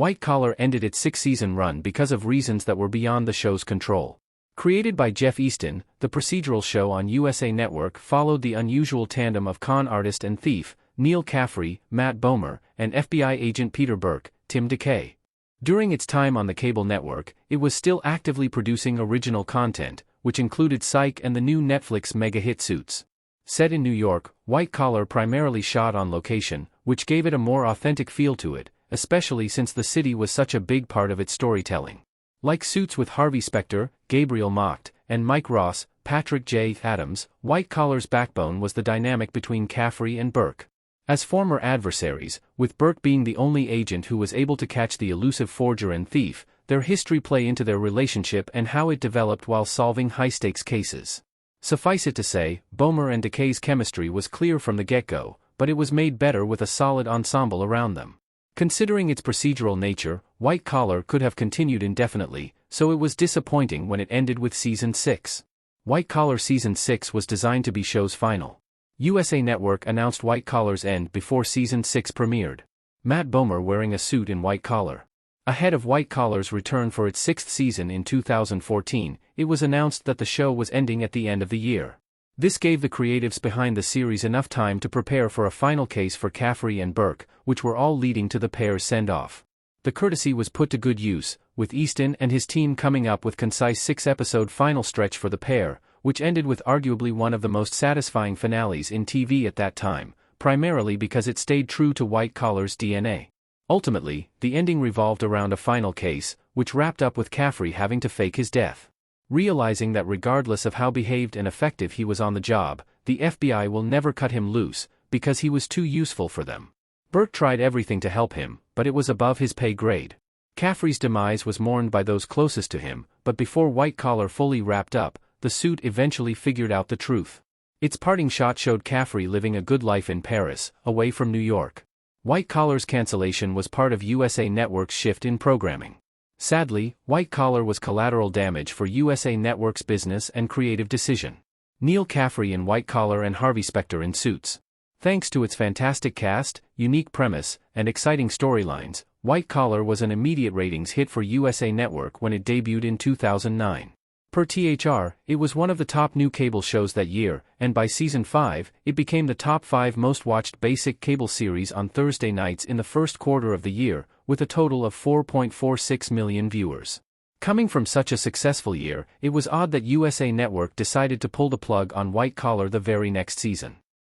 White Collar ended its six-season run because of reasons that were beyond the show's control. Created by Jeff Easton, the procedural show on USA Network followed the unusual tandem of con artist and thief, Neil Caffrey, Matt Bomer, and FBI agent Peter Burke, Tim DeKay. During its time on the cable network, it was still actively producing original content, which included Psych and the new Netflix mega-hit Suits. Set in New York, White Collar primarily shot on location, which gave it a more authentic feel to it, especially since the city was such a big part of its storytelling. Like Suits with Harvey Specter, Gabriel Macht, and Mike Ross, Patrick J. Adams, White Collar's backbone was the dynamic between Caffrey and Burke. As former adversaries, with Burke being the only agent who was able to catch the elusive forger and thief, their history play into their relationship and how it developed while solving high-stakes cases. Suffice it to say, Bomer and DeKay's chemistry was clear from the get-go, but it was made better with a solid ensemble around them. Considering its procedural nature, White Collar could have continued indefinitely, so it was disappointing when it ended with Season 6. White Collar Season 6 was designed to be show's final. USA Network announced White Collar's end before Season 6 premiered. Matt Bomer wearing a suit in White Collar. Ahead of White Collar's return for its sixth season in 2014, it was announced that the show was ending at the end of the year. This gave the creatives behind the series enough time to prepare for a final case for Caffrey and Burke, which were all leading to the pair's send-off. The courtesy was put to good use, with Easton and his team coming up with concise six-episode final stretch for the pair, which ended with arguably one of the most satisfying finales in TV at that time, primarily because it stayed true to White Collar's DNA. Ultimately, the ending revolved around a final case, which wrapped up with Caffrey having to fake his death. Realizing that regardless of how behaved and effective he was on the job, the FBI will never cut him loose, because he was too useful for them. Burke tried everything to help him, but it was above his pay grade. Caffrey's demise was mourned by those closest to him, but before White Collar fully wrapped up, the suit eventually figured out the truth. Its parting shot showed Caffrey living a good life in Paris, away from New York. White Collar's cancellation was part of USA Network's shift in programming. Sadly, White Collar was collateral damage for USA Network's business and creative decision. Neil Caffrey in White Collar and Harvey Specter in Suits. Thanks to its fantastic cast, unique premise, and exciting storylines, White Collar was an immediate ratings hit for USA Network when it debuted in 2009. Per THR, it was one of the top new cable shows that year, and by Season 5, it became the top 5 most-watched basic cable series on Thursday nights in the first quarter of the year, with a total of 4.46 million viewers. Coming from such a successful year, it was odd that USA Network decided to pull the plug on White Collar the very next season.